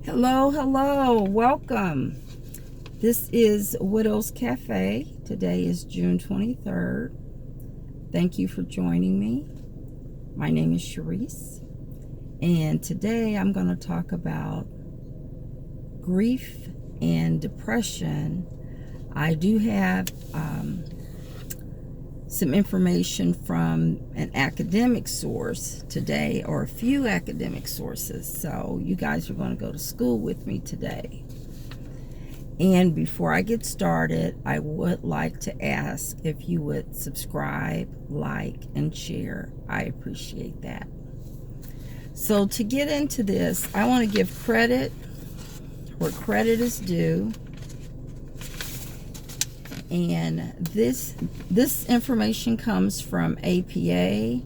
Hello, hello, welcome. This is Widow's Cafe. Today is June 23rd. Thank you for joining me. My name is Sharice, and today I'm going to talk about grief and depression. I do have some information from an academic source today, or a few academic sources, so you guys are going to go to school with me today. And before I get started, I would like to ask if you would subscribe, like, and share. I appreciate that. So to get into this, I want to give credit where credit is due. And this information comes from APA,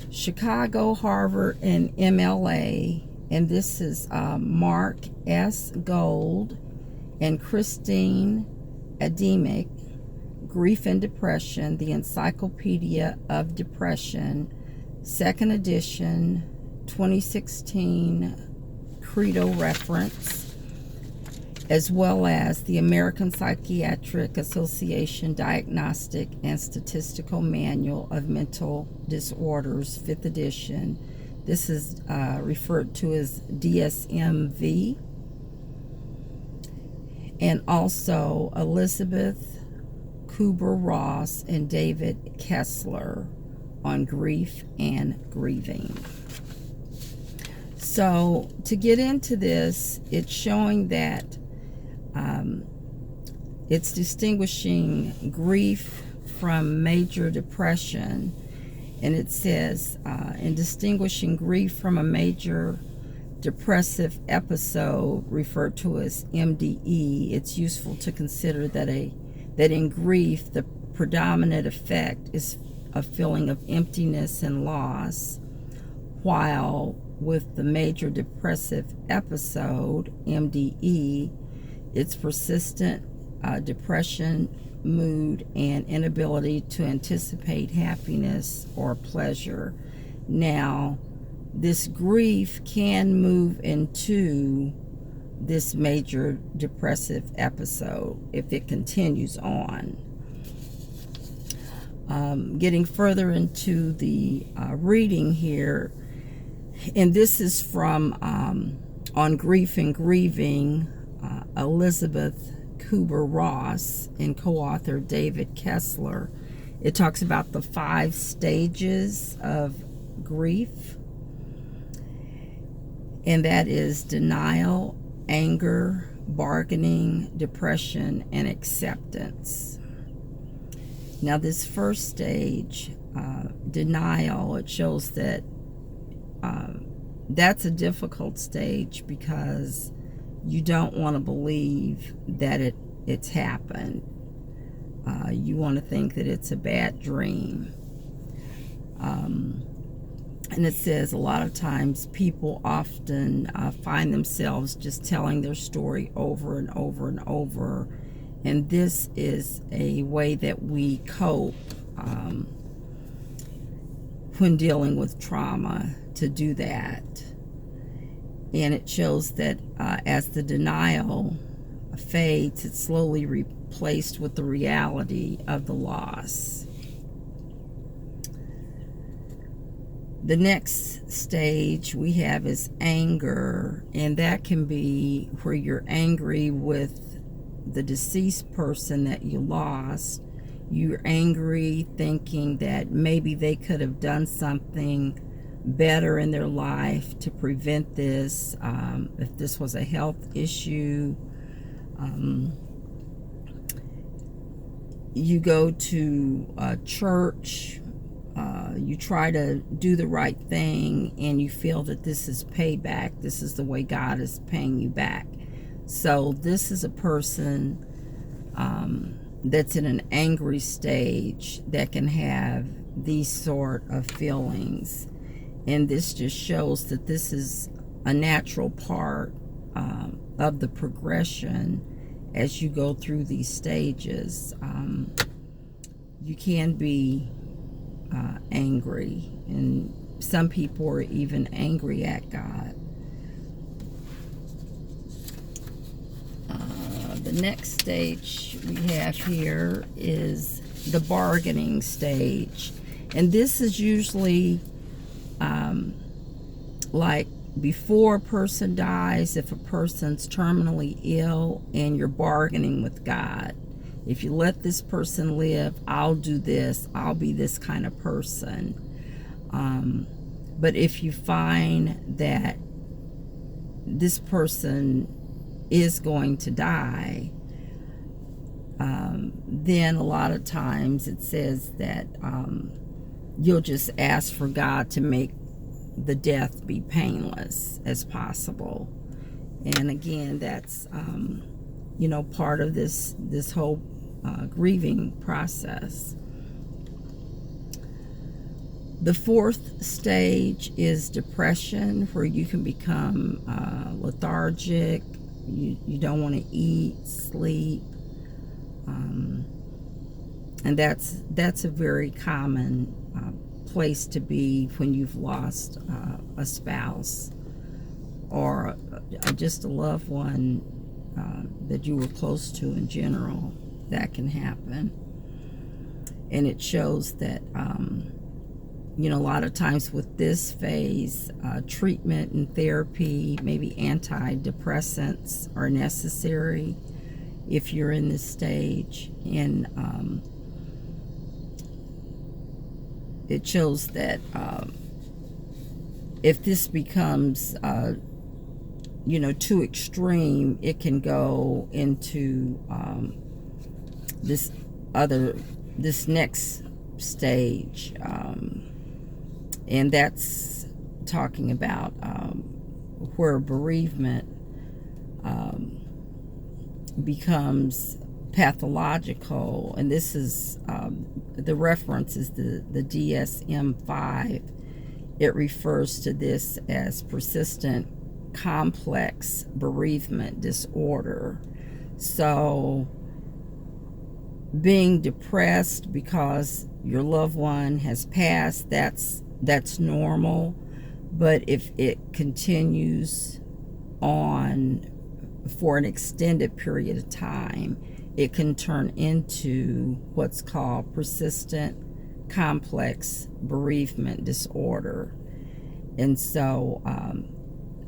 Chicago, Harvard, and MLA. And this is Mark S. Gold and Christine Ademick, Grief and Depression, the Encyclopedia of Depression, 2nd edition, 2016 Credo reference, as well as the American Psychiatric Association Diagnostic and Statistical Manual of Mental Disorders, 5th edition. This is referred to as DSM-V. And also Elizabeth Kubler-Ross and David Kessler on grief and grieving. So to get into this, it's showing that it's distinguishing grief from major depression. And it says, in distinguishing grief from a major depressive episode, referred to as MDE, it's useful to consider that in grief, the predominant effect is a feeling of emptiness and loss, while with the major depressive episode, MDE, it's persistent depression, mood, and inability to anticipate happiness or pleasure. Now, this grief can move into this major depressive episode if it continues on. Getting further into the reading here, and this is from On Grief and Grieving, Elizabeth Kubler-Ross and co-author David Kessler. It talks about the 5 stages of grief, and that is denial, anger, bargaining, depression, and acceptance. Now this first stage, denial, it shows that that's a difficult stage because you don't want to believe that it's happened. You want to think that it's a bad dream. And it says a lot of times people often find themselves just telling their story over and over and over. And this is a way that we cope when dealing with trauma, to do that. And it shows that as the denial fades, it's slowly replaced with the reality of the loss. The next stage we have is anger, and that can be where you're angry with the deceased person that you lost. You're angry thinking that maybe they could have done something better in their life to prevent this, if this was a health issue. You go to church, you try to do the right thing, and you feel that this is payback. This is the way God is paying you back. So this is a person that's in an angry stage that can have these sort of feelings. And this just shows that this is a natural part of the progression as you go through these stages. You can be angry, and some people are even angry at God. The next stage we have here is the bargaining stage. And this is usually like before a person dies, if a person's terminally ill and you're bargaining with God. If you let this person live, I'll do this. I'll be this kind of person. But if you find that this person is going to die, then a lot of times it says that you'll just ask for God to make the death be painless as possible. And again, that's part of this whole grieving process. The fourth stage is depression, where you can become lethargic. You don't want to eat, sleep, and that's a very common place to be when you've lost a spouse or just a loved one that you were close to in general. That can happen. And it shows that a lot of times with this phase, treatment and therapy, maybe antidepressants are necessary if you're in this stage. And it shows that if this becomes too extreme, it can go into this next stage, and that's talking about where bereavement becomes pathological. And this is the reference is the DSM-5. It refers to this as persistent complex bereavement disorder. So being depressed because your loved one has passed, that's normal. But if it continues on for an extended period of time, it can turn into what's called persistent complex bereavement disorder. And so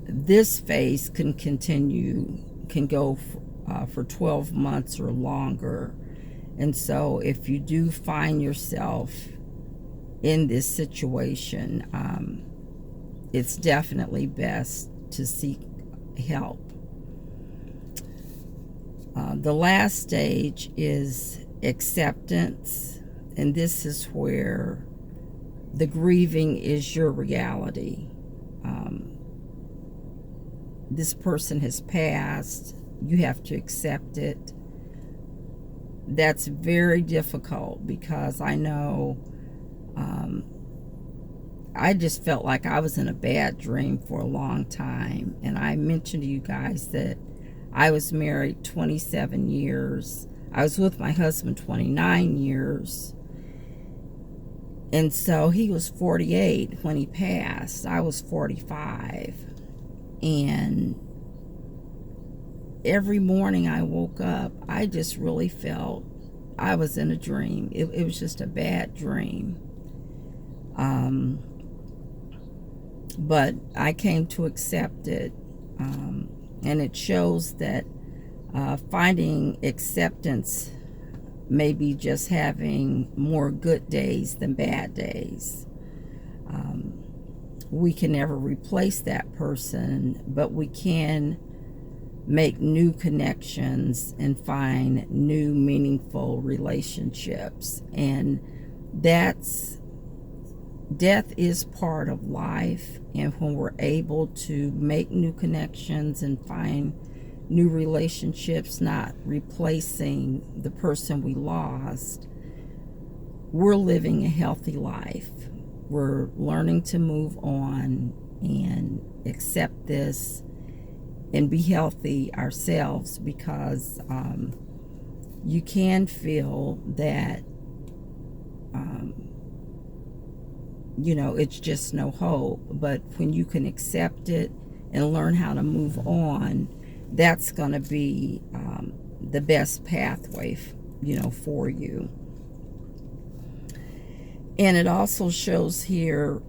this phase can go for 12 months or longer. And so if you do find yourself in this situation, it's definitely best to seek help. The last stage is acceptance, and this is where the grieving is your reality. This person has passed. You have to accept it. That's very difficult because I know I just felt like I was in a bad dream for a long time. And I mentioned to you guys that I was married 27 years. I was with my husband 29 years. And so he was 48 when he passed. I was 45. And every morning I woke up, I just really felt I was in a dream. It was just a bad dream. But I came to accept it. And it shows that finding acceptance may be just having more good days than bad days. We can never replace that person, but we can make new connections and find new meaningful relationships. And death is part of life. And when we're able to make new connections and find new relationships, not replacing the person we lost, we're living a healthy life. We're learning to move on and accept this and be healthy ourselves, because you can feel that it's just no hope. But when you can accept it and learn how to move on, that's going to be the best pathway, for you. And it also shows here,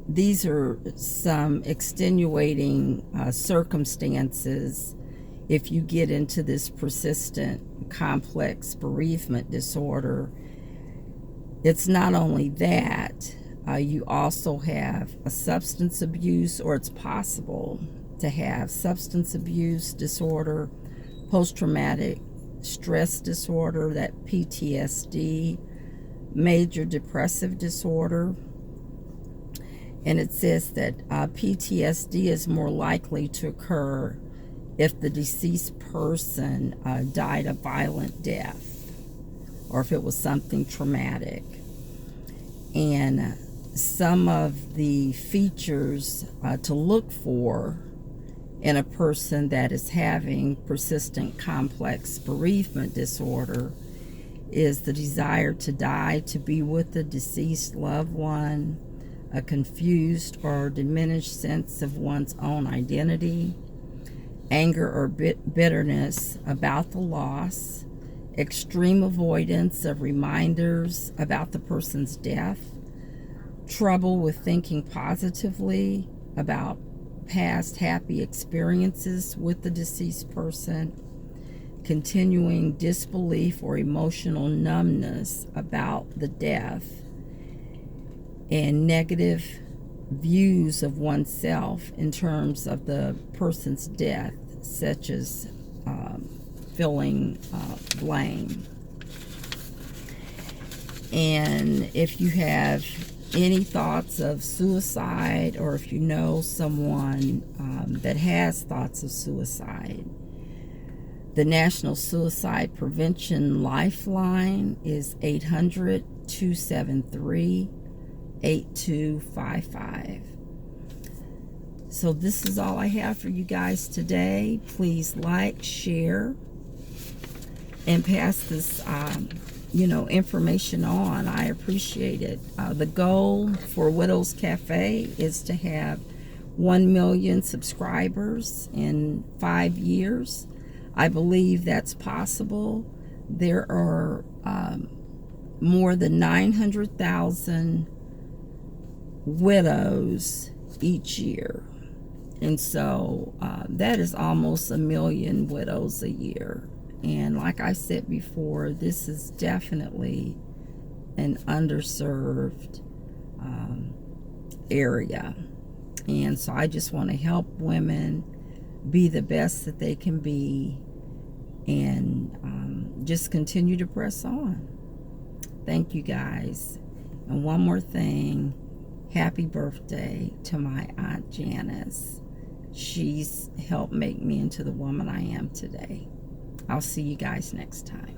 these are some extenuating circumstances if you get into this persistent complex bereavement disorder. It's not only that, you also have a substance abuse, or it's possible to have substance abuse disorder, post-traumatic stress disorder, that PTSD, major depressive disorder. And it says that PTSD is more likely to occur if the deceased person died a violent death, or if it was something traumatic. And some of the features to look for in a person that is having persistent complex bereavement disorder is the desire to die, to be with the deceased loved one, a confused or diminished sense of one's own identity, anger or bitterness about the loss, extreme avoidance of reminders about the person's death, trouble with thinking positively about past happy experiences with the deceased person, continuing disbelief or emotional numbness about the death, and negative views of oneself in terms of the person's death, such as feeling blame. And if you have any thoughts of suicide, or if you know someone that has thoughts of suicide, the National Suicide Prevention Lifeline is 800-273-8255. So this is all I have for you guys today. Please like, share, and pass this information on. I appreciate it. The goal for Widows Cafe is to have 1 million subscribers in 5 years. I believe that's possible. There are more than 900,000 widows each year. And so that is almost 1 million widows a year. And like I said before, this is definitely an underserved area. And so I just want to help women be the best that they can be, and just continue to press on. Thank you guys. And one more thing, happy birthday to my Aunt Janice. She's helped make me into the woman I am today. I'll see you guys next time.